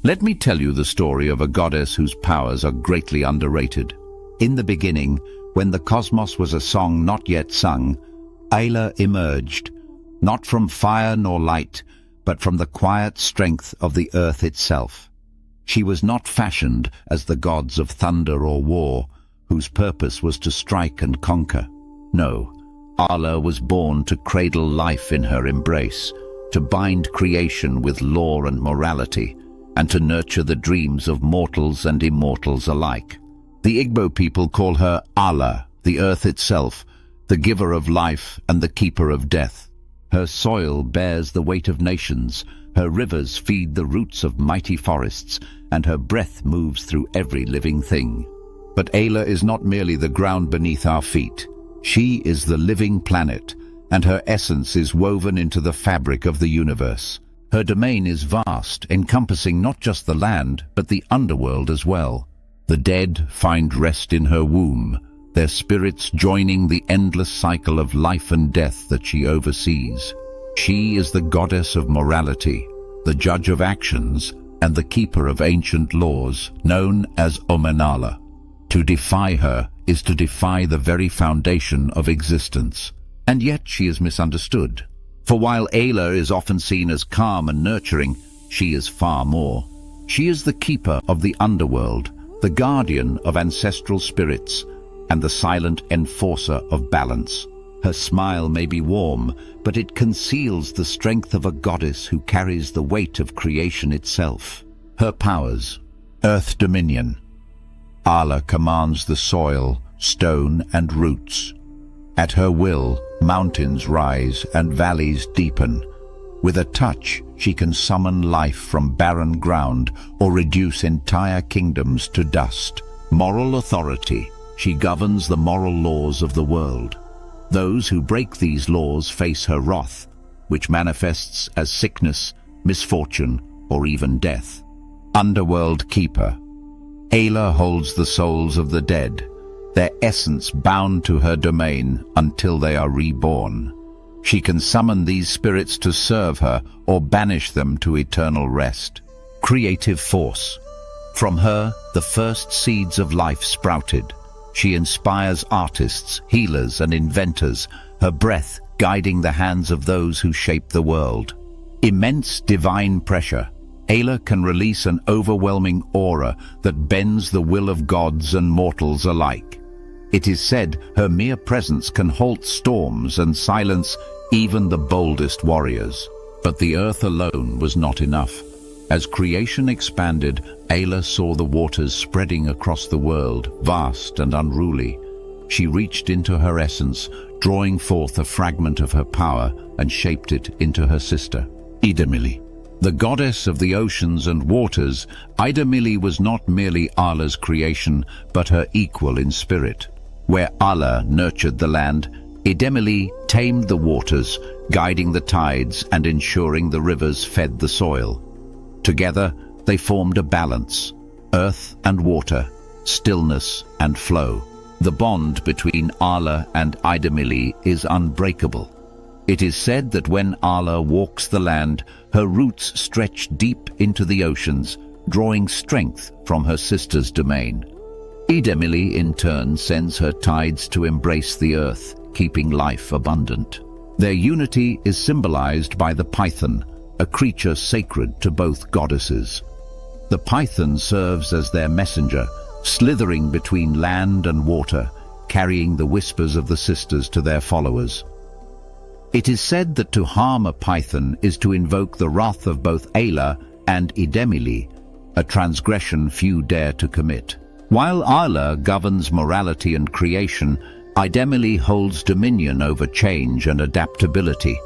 Let me tell you the story of a goddess whose powers are greatly underrated. In the beginning, when the cosmos was a song not yet sung, Ayla emerged, not from fire nor light, but from the quiet strength of the earth itself. She was not fashioned as the gods of thunder or war, whose purpose was to strike and conquer. No, Ayla was born to cradle life in her embrace, to bind creation with law and morality, and to nurture the dreams of mortals and immortals alike. The Igbo people call her Ala, the earth itself, the giver of life and the keeper of death. Her soil bears the weight of nations, her rivers feed the roots of mighty forests, and her breath moves through every living thing. But Ayla is not merely the ground beneath our feet. She is the living planet, and her essence is woven into the fabric of the universe. Her domain is vast, encompassing not just the land, but the underworld as well. The dead find rest in her womb, their spirits joining the endless cycle of life and death that she oversees. She is the goddess of morality, the judge of actions, and the keeper of ancient laws, known as Omenala. To defy her is to defy the very foundation of existence. And yet she is misunderstood. For while Ayla is often seen as calm and nurturing, she is far more. She is the keeper of the underworld, the guardian of ancestral spirits, and the silent enforcer of balance. Her smile may be warm, but it conceals the strength of a goddess who carries the weight of creation itself. Her powers: earth dominion. Ayla commands the soil, stone, and roots. At her will, mountains rise and valleys deepen. With a touch, she can summon life from barren ground or reduce entire kingdoms to dust. Moral authority: she governs the moral laws of the world. Those who break these laws face her wrath, which manifests as sickness, misfortune, or even death. Underworld keeper: Ayla holds the souls of the dead, their essence bound to her domain until they are reborn. She can summon these spirits to serve her or banish them to eternal rest. Creative force: from her, the first seeds of life sprouted. She inspires artists, healers, and inventors, her breath guiding the hands of those who shape the world. Immense divine pressure: Ayla can release an overwhelming aura that bends the will of gods and mortals alike. It is said her mere presence can halt storms and silence even the boldest warriors. But the earth alone was not enough. As creation expanded, Ayla saw the waters spreading across the world, vast and unruly. She reached into her essence, drawing forth a fragment of her power, and shaped it into her sister, Idemili. The goddess of the oceans and waters, Idemili was not merely Ayla's creation, but her equal in spirit. Where Ayla nurtured the land, Idemili tamed the waters, guiding the tides and ensuring the rivers fed the soil. Together, they formed a balance: earth and water, stillness and flow. The bond between Ayla and Idemili is unbreakable. It is said that when Ayla walks the land, her roots stretch deep into the oceans, drawing strength from her sister's domain. Idemili, in turn, sends her tides to embrace the earth, keeping life abundant. Their unity is symbolized by the python, a creature sacred to both goddesses. The python serves as their messenger, slithering between land and water, carrying the whispers of the sisters to their followers. It is said that to harm a python is to invoke the wrath of both Ayla and Idemili, a transgression few dare to commit. While Ayla governs morality and creation, Idemili holds dominion over change and adaptability.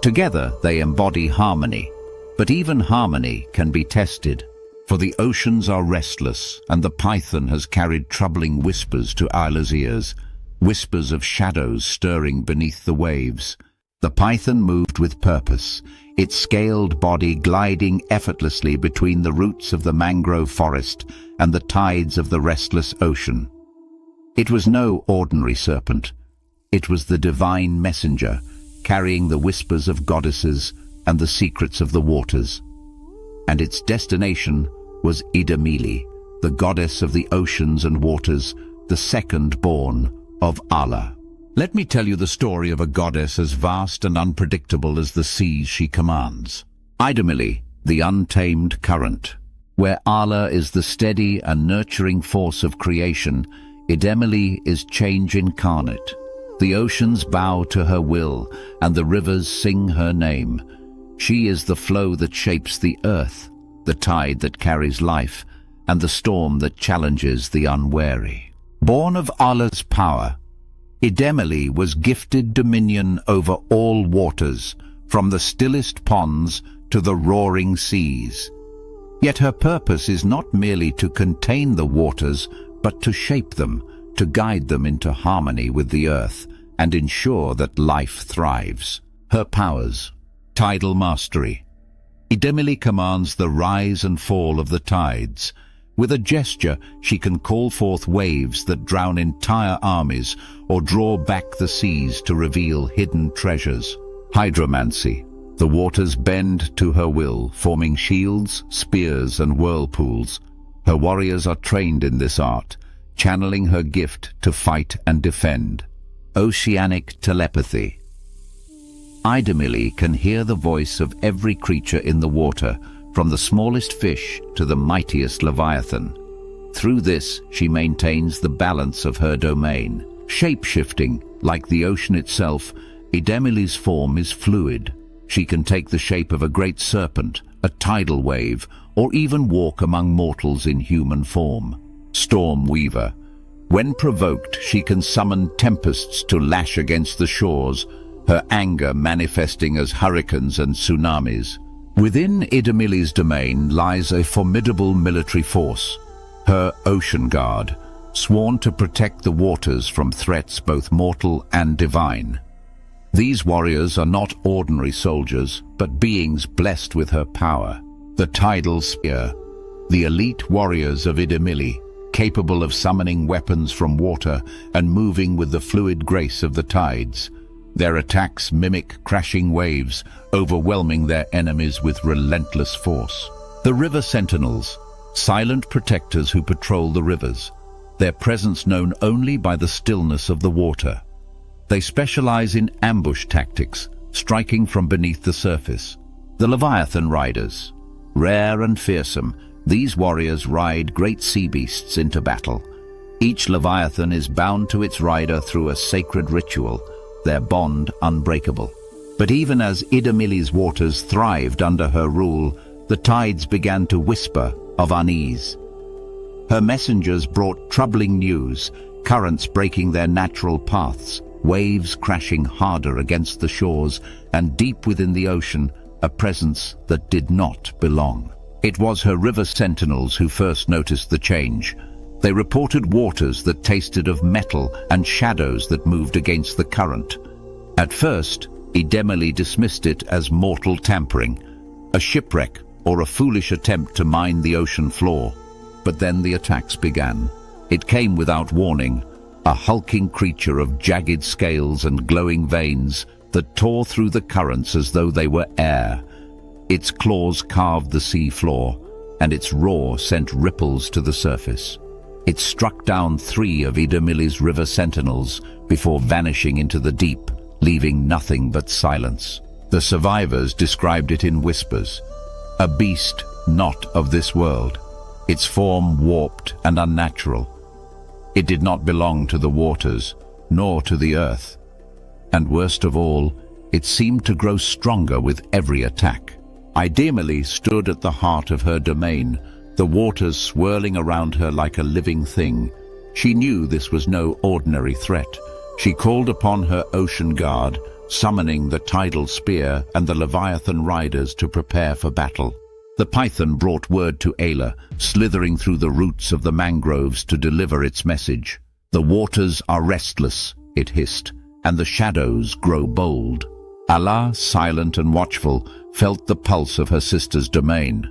Together they embody harmony, but even harmony can be tested. For the oceans are restless, and the python has carried troubling whispers to Ayla's ears, whispers of shadows stirring beneath the waves. The python moved with purpose, its scaled body gliding effortlessly between the roots of the mangrove forest and the tides of the restless ocean. It was no ordinary serpent. It was the divine messenger, carrying the whispers of goddesses and the secrets of the waters. and its destination was Idemili, the goddess of the oceans and waters, the second born of Allah. Let me tell you the story of a goddess as vast and unpredictable as the seas she commands. Idemili, the untamed current. Where Allah is the steady and nurturing force of creation, Idemili is change incarnate. The oceans bow to her will, and the rivers sing her name. She is the flow that shapes the earth, the tide that carries life, and the storm that challenges the unwary. Born of Allah's power, Idemili was gifted dominion over all waters, from the stillest ponds to the roaring seas. Yet her purpose is not merely to contain the waters, but to shape them, to guide them into harmony with the earth, and ensure that life thrives. Her powers: tidal mastery. Idemili commands the rise and fall of the tides. With a gesture, she can call forth waves that drown entire armies or draw back the seas to reveal hidden treasures. Hydromancy. The waters bend to her will, forming shields, spears, and whirlpools. Her warriors are trained in this art, channeling her gift to fight and defend. Oceanic telepathy. Idemili can hear the voice of every creature in the water, from the smallest fish to the mightiest Leviathan. Through this, she maintains the balance of her domain. Shape-shifting, like the ocean itself, Idemili's form is fluid. She can take the shape of a great serpent, a tidal wave, or even walk among mortals in human form. Storm Weaver. When provoked, she can summon tempests to lash against the shores, her anger manifesting as hurricanes and tsunamis. Within Idemili's domain lies a formidable military force, her Ocean Guard, sworn to protect the waters from threats both mortal and divine. These warriors are not ordinary soldiers, but beings blessed with her power. The Tidal Spear. The elite warriors of Idemili, capable of summoning weapons from water and moving with the fluid grace of the tides. Their attacks mimic crashing waves, overwhelming their enemies with relentless force. The River Sentinels, silent protectors who patrol the rivers, their presence known only by the stillness of the water. They specialize in ambush tactics, striking from beneath the surface. The Leviathan Riders. Rare and fearsome, these warriors ride great sea beasts into battle. Each Leviathan is bound to its rider through a sacred ritual, their bond unbreakable. But even as Idemili's waters thrived under her rule, the tides began to whisper of unease. Her messengers brought troubling news, currents breaking their natural paths, waves crashing harder against the shores, and deep within the ocean, a presence that did not belong. It was her river sentinels who first noticed the change. They reported waters that tasted of metal and shadows that moved against the current. At first, Idemili dismissed it as mortal tampering, a shipwreck or a foolish attempt to mine the ocean floor. But then the attacks began. It came without warning, a hulking creature of jagged scales and glowing veins that tore through the currents as though they were air. Its claws carved the sea floor, and its roar sent ripples to the surface. It struck down 3 of Idemili's river sentinels before vanishing into the deep, leaving nothing but silence. The survivors described it in whispers, a beast not of this world, its form warped and unnatural. It did not belong to the waters, nor to the earth. And worst of all, it seemed to grow stronger with every attack. Idemili stood at the heart of her domain, the waters swirling around her like a living thing. She knew this was no ordinary threat. She called upon her ocean guard, summoning the tidal spear and the Leviathan riders to prepare for battle. The python brought word to Ayla, slithering through the roots of the mangroves to deliver its message. The waters are restless, it hissed, and the shadows grow bold. Allah, silent and watchful, felt the pulse of her sister's domain.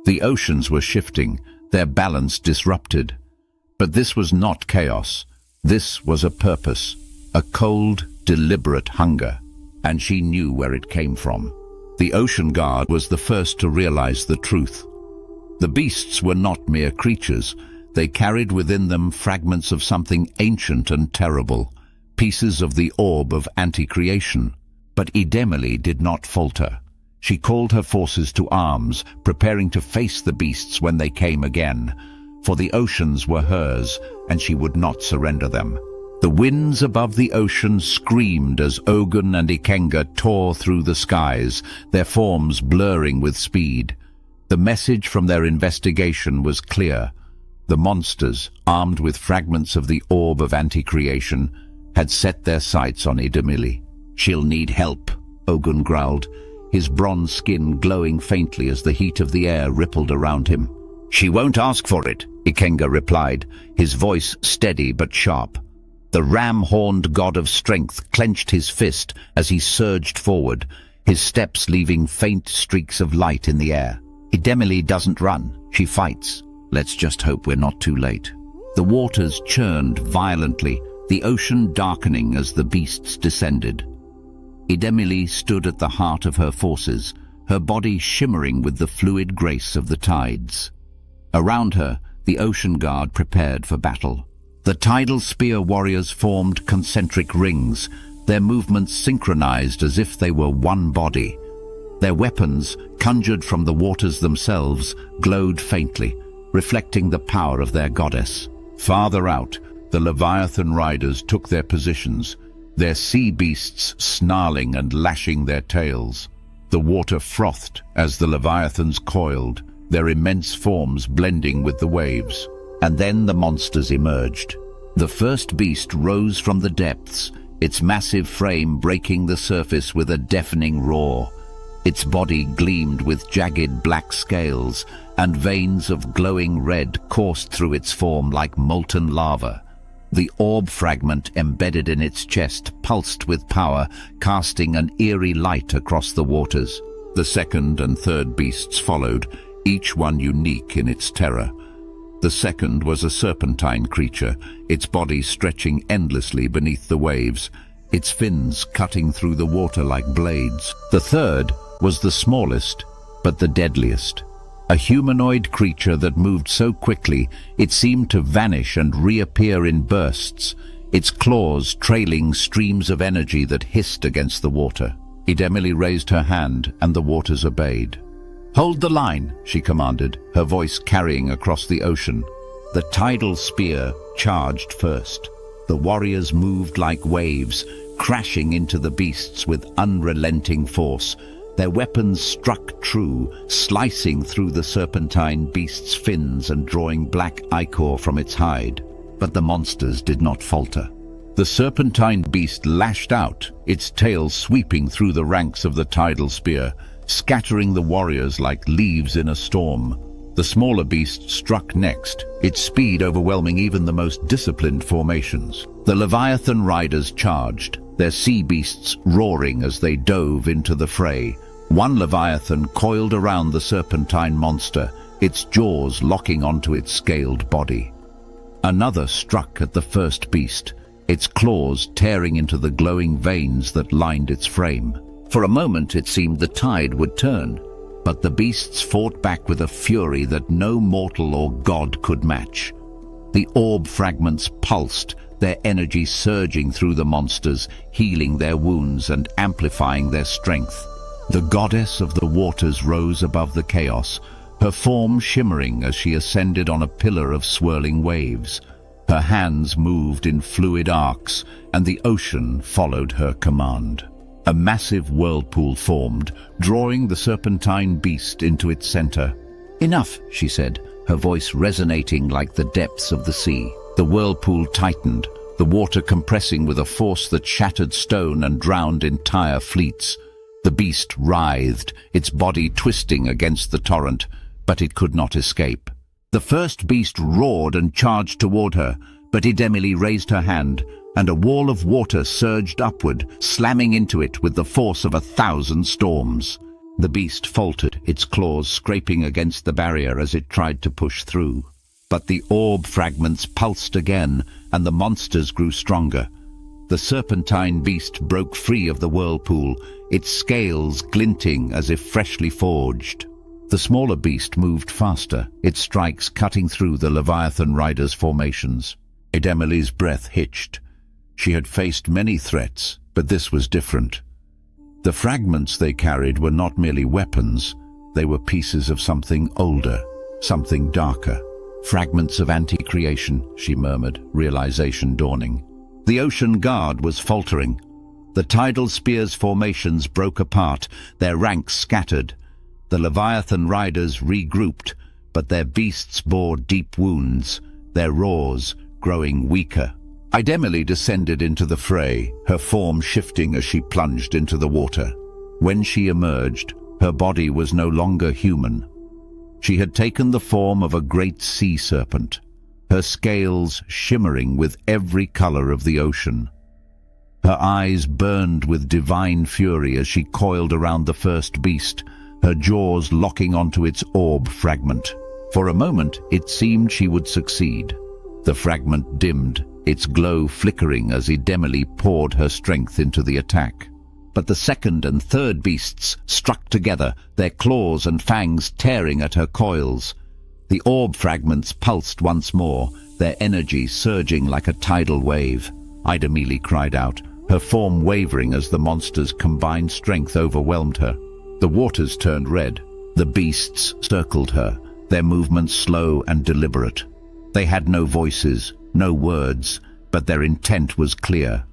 The oceans were shifting, their balance disrupted. But this was not chaos. This was a purpose, a cold, deliberate hunger, and she knew where it came from. The ocean guard was the first to realize the truth. The beasts were not mere creatures. They carried within them fragments of something ancient and terrible, pieces of the Orb of Anti-Creation. But Idemili did not falter. She called her forces to arms, preparing to face the beasts when they came again. For the oceans were hers, and she would not surrender them. The winds above the ocean screamed as Ogun and Ikenga tore through the skies, their forms blurring with speed. The message from their investigation was clear. The monsters, armed with fragments of the Orb of Anti-Creation, had set their sights on Idemili. "She'll need help," Ogun growled, his bronze skin glowing faintly as the heat of the air rippled around him. "She won't ask for it," Ikenga replied, his voice steady but sharp. The ram-horned god of strength clenched his fist as he surged forward, his steps leaving faint streaks of light in the air. "Idemili doesn't run, she fights. Let's just hope we're not too late." The waters churned violently, the ocean darkening as the beasts descended. Idemili stood at the heart of her forces, her body shimmering with the fluid grace of the tides. Around her, the ocean guard prepared for battle. The tidal spear warriors formed concentric rings, their movements synchronized as if they were one body. Their weapons, conjured from the waters themselves, glowed faintly, reflecting the power of their goddess. Farther out, the Leviathan riders took their positions, their sea beasts snarling and lashing their tails. The water frothed as the Leviathans coiled, their immense forms blending with the waves. And then the monsters emerged. The first beast rose from the depths, its massive frame breaking the surface with a deafening roar. Its body gleamed with jagged black scales, and veins of glowing red coursed through its form like molten lava. The orb fragment embedded in its chest pulsed with power, casting an eerie light across the waters. The second and third beasts followed, each one unique in its terror. The second was a serpentine creature, its body stretching endlessly beneath the waves, its fins cutting through the water like blades. The third was the smallest, but the deadliest. A humanoid creature that moved so quickly it seemed to vanish and reappear in bursts, its claws trailing streams of energy that hissed against the water. Idemili raised her hand, and the waters obeyed. "Hold the line," she commanded, her voice carrying across the ocean. The tidal spear charged first. The warriors moved like waves, crashing into the beasts with unrelenting force. Their weapons struck true, slicing through the serpentine beast's fins and drawing black ichor from its hide. But the monsters did not falter. The serpentine beast lashed out, its tail sweeping through the ranks of the tidal spear, scattering the warriors like leaves in a storm. The smaller beast struck next, its speed overwhelming even the most disciplined formations. The Leviathan riders charged, their sea beasts roaring as they dove into the fray. One Leviathan coiled around the serpentine monster, its jaws locking onto its scaled body. Another struck at the first beast, its claws tearing into the glowing veins that lined its frame. For a moment it seemed the tide would turn, but the beasts fought back with a fury that no mortal or god could match. The orb fragments pulsed, their energy surging through the monsters, healing their wounds and amplifying their strength. The goddess of the waters rose above the chaos, her form shimmering as she ascended on a pillar of swirling waves. Her hands moved in fluid arcs, and the ocean followed her command. A massive whirlpool formed, drawing the serpentine beast into its center. "Enough," she said, her voice resonating like the depths of the sea. The whirlpool tightened, the water compressing with a force that shattered stone and drowned entire fleets. The beast writhed, its body twisting against the torrent, but it could not escape. The first beast roared and charged toward her, but Idemili raised her hand, and a wall of water surged upward, slamming into it with the force of 1,000 storms. The beast faltered, its claws scraping against the barrier as it tried to push through. But the orb fragments pulsed again, and the monsters grew stronger. The serpentine beast broke free of the whirlpool, its scales glinting as if freshly forged. The smaller beast moved faster, its strikes cutting through the Leviathan rider's formations. Idemili's breath hitched. She had faced many threats, but this was different. The fragments they carried were not merely weapons, they were pieces of something older, something darker. Fragments of anti-creation, she murmured, realization dawning. The ocean guard was faltering. The tidal spear's formations broke apart, their ranks scattered. The Leviathan riders regrouped, but their beasts bore deep wounds, their roars growing weaker. Idemili descended into the fray, her form shifting as she plunged into the water. When she emerged, her body was no longer human. She had taken the form of a great sea serpent, her scales shimmering with every color of the ocean. Her eyes burned with divine fury as she coiled around the first beast, her jaws locking onto its orb fragment. For a moment, it seemed she would succeed. The fragment dimmed, its glow flickering as Idemili poured her strength into the attack. But the second and third beasts struck together, their claws and fangs tearing at her coils. The orb fragments pulsed once more, their energy surging like a tidal wave. Idemili cried out, her form wavering as the monster's combined strength overwhelmed her. The waters turned red. The beasts circled her, their movements slow and deliberate. They had no voices, no words, but their intent was clear.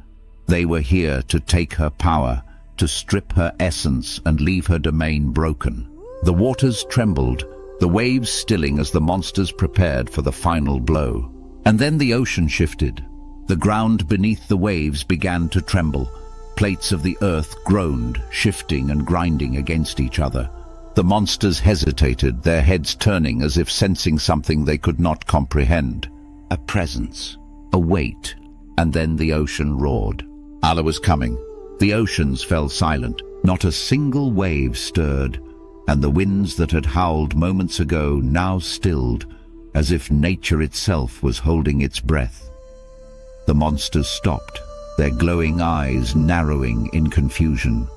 They were here to take her power, to strip her essence and leave her domain broken. The waters trembled, the waves stilling as the monsters prepared for the final blow. And then the ocean shifted. The ground beneath the waves began to tremble. Plates of the earth groaned, shifting and grinding against each other. The monsters hesitated, their heads turning as if sensing something they could not comprehend. A presence, a weight, and then the ocean roared. Allah was coming. The oceans fell silent. Not a single wave stirred, and the winds that had howled moments ago now stilled, as if nature itself was holding its breath. The monsters stopped, their glowing eyes narrowing in confusion.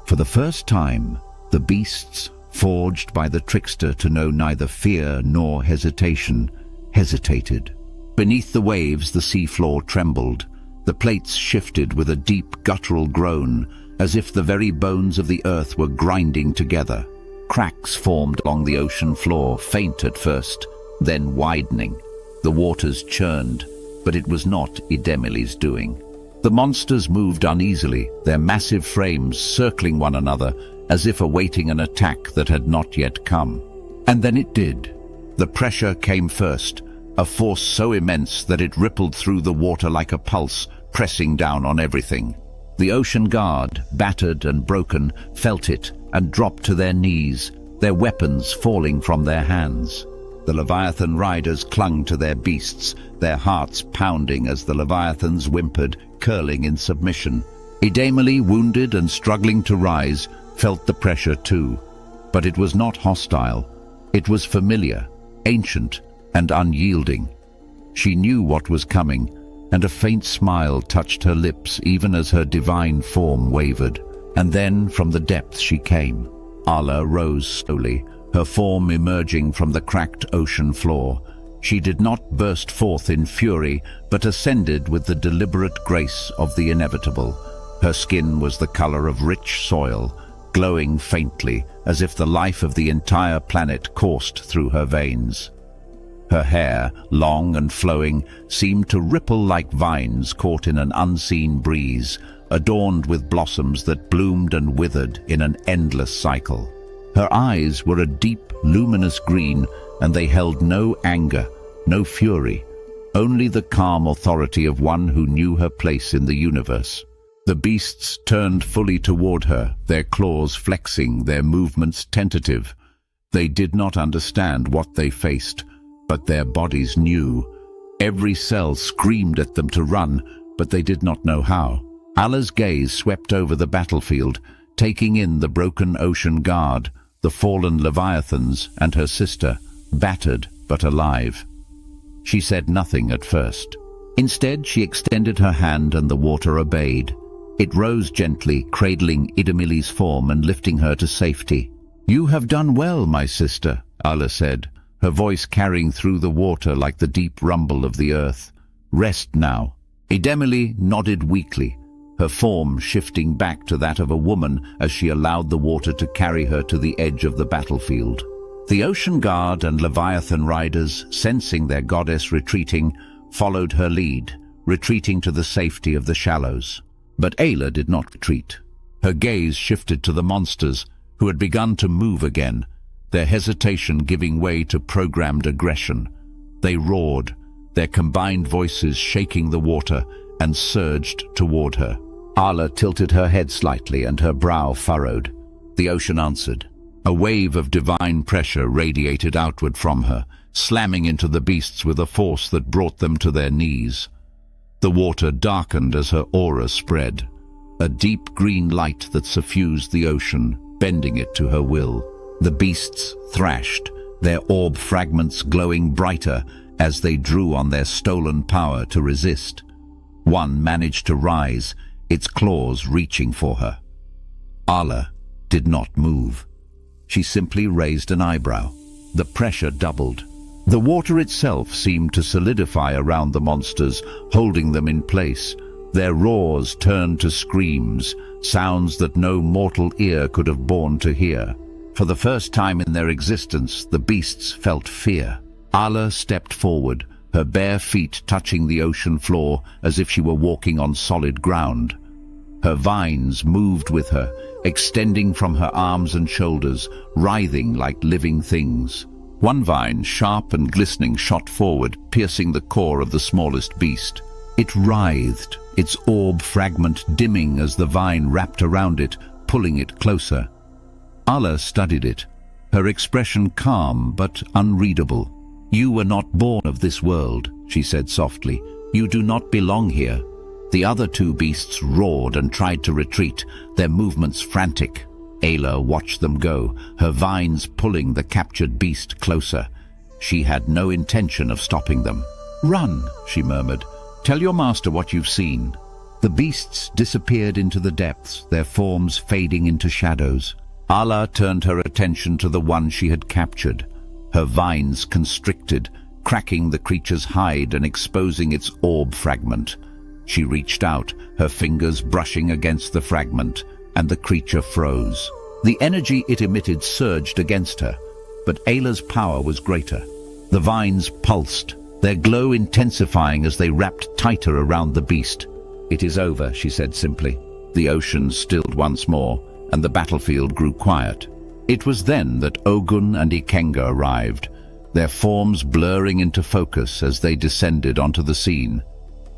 For the first time, the beasts, forged by the trickster to know neither fear nor hesitation, hesitated. Beneath the waves, the seafloor trembled. The plates shifted with a deep guttural groan, as if the very bones of the earth were grinding together. Cracks formed along the ocean floor, faint at first, then widening. The waters churned, but it was not Idemili's doing. The monsters moved uneasily, their massive frames circling one another, as if awaiting an attack that had not yet come. And then it did. The pressure came first, a force so immense that it rippled through the water like a pulse, pressing down on everything. The ocean guard, battered and broken, felt it and dropped to their knees, their weapons falling from their hands. The Leviathan riders clung to their beasts, their hearts pounding as the Leviathans whimpered, curling in submission. Idemili, wounded and struggling to rise, felt the pressure too. But it was not hostile. It was familiar, ancient, and unyielding. She knew what was coming, and a faint smile touched her lips even as her divine form wavered. And then from the depths she came. Allah rose slowly, her form emerging from the cracked ocean floor. She did not burst forth in fury, but ascended with the deliberate grace of the inevitable. Her skin was the color of rich soil, glowing faintly, as if the life of the entire planet coursed through her veins. Her hair, long and flowing, seemed to ripple like vines caught in an unseen breeze, adorned with blossoms that bloomed and withered in an endless cycle. Her eyes were a deep, luminous green, and they held no anger, no fury, only the calm authority of one who knew her place in the universe. The beasts turned fully toward her, their claws flexing, their movements tentative. They did not understand what they faced, but their bodies knew. Every cell screamed at them to run, but they did not know how. Allah's gaze swept over the battlefield, taking in the broken ocean guard, the fallen Leviathans, and her sister, battered but alive. She said nothing at first. Instead, she extended her hand and the water obeyed. It rose gently, cradling Idemili's form and lifting her to safety. "You have done well, my sister," Ala said, her voice carrying through the water like the deep rumble of the earth. "Rest now." Idemili nodded weakly, her form shifting back to that of a woman as she allowed the water to carry her to the edge of the battlefield. The Ocean Guard and Leviathan riders, sensing their goddess retreating, followed her lead, retreating to the safety of the shallows. But Ayla did not retreat. Her gaze shifted to the monsters, who had begun to move again, their hesitation giving way to programmed aggression. They roared, their combined voices shaking the water, and surged toward her. Ala tilted her head slightly and her brow furrowed. The ocean answered. A wave of divine pressure radiated outward from her, slamming into the beasts with a force that brought them to their knees. The water darkened as her aura spread, a deep green light that suffused the ocean, bending it to her will. The beasts thrashed, their orb fragments glowing brighter as they drew on their stolen power to resist. One managed to rise, its claws reaching for her. Ala did not move. She simply raised an eyebrow. The pressure doubled. The water itself seemed to solidify around the monsters, holding them in place. Their roars turned to screams, sounds that no mortal ear could have borne to hear. For the first time in their existence, the beasts felt fear. Ala stepped forward, her bare feet touching the ocean floor as if she were walking on solid ground. Her vines moved with her, extending from her arms and shoulders, writhing like living things. One vine, sharp and glistening, shot forward, piercing the core of the smallest beast. It writhed, its orb fragment dimming as the vine wrapped around it, pulling it closer. Ala studied it, her expression calm but unreadable. "You were not born of this world," she said softly. "You do not belong here." The other two beasts roared and tried to retreat, their movements frantic. Ayla watched them go, her vines pulling the captured beast closer. She had no intention of stopping them. "Run," she murmured. "Tell your master what you've seen." The beasts disappeared into the depths, their forms fading into shadows. Ala turned her attention to the one she had captured. Her vines constricted, cracking the creature's hide and exposing its orb fragment. She reached out, her fingers brushing against the fragment, and the creature froze. The energy it emitted surged against her, but Ayla's power was greater. The vines pulsed, their glow intensifying as they wrapped tighter around the beast. "It is over," she said simply. The ocean stilled once more, and the battlefield grew quiet. It was then that Ogun and Ikenga arrived, their forms blurring into focus as they descended onto the scene.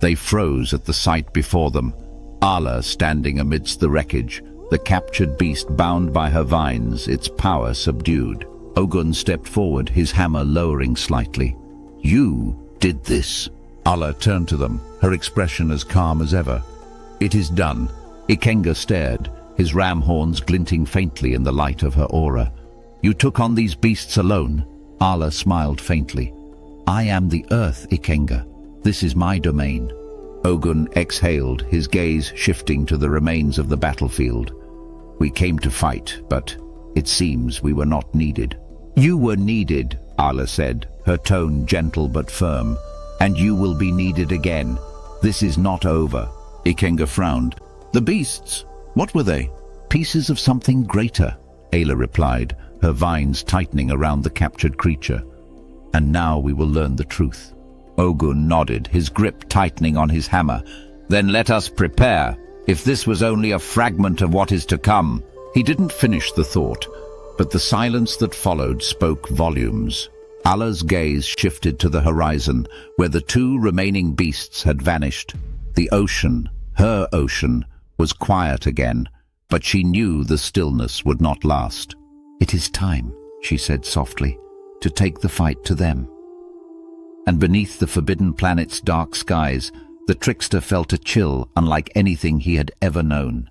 They froze at the sight before them, Ala standing amidst the wreckage, the captured beast bound by her vines, its power subdued. Ogun stepped forward, his hammer lowering slightly. "You did this." Ala turned to them, her expression as calm as ever. "It is done." Ikenga stared, his ram horns glinting faintly in the light of her aura. "You took on these beasts alone?" Ala smiled faintly. "I am the earth, Ikenga. This is my domain." Ogun exhaled, his gaze shifting to the remains of the battlefield. "We came to fight, but it seems we were not needed." "You were needed," Ala said, her tone gentle but firm. "And you will be needed again. This is not over." Ikenga frowned. "The beasts, what were they?" "Pieces of something greater," Ayla replied, her vines tightening around the captured creature. "And now we will learn the truth." Ogun nodded, his grip tightening on his hammer. "Then let us prepare, if this was only a fragment of what is to come." He didn't finish the thought, but the silence that followed spoke volumes. Ala's gaze shifted to the horizon, where the two remaining beasts had vanished. The ocean, her ocean, was quiet again, but she knew the stillness would not last. "It is time," she said softly, "to take the fight to them." And beneath the forbidden planet's dark skies, the trickster felt a chill unlike anything he had ever known.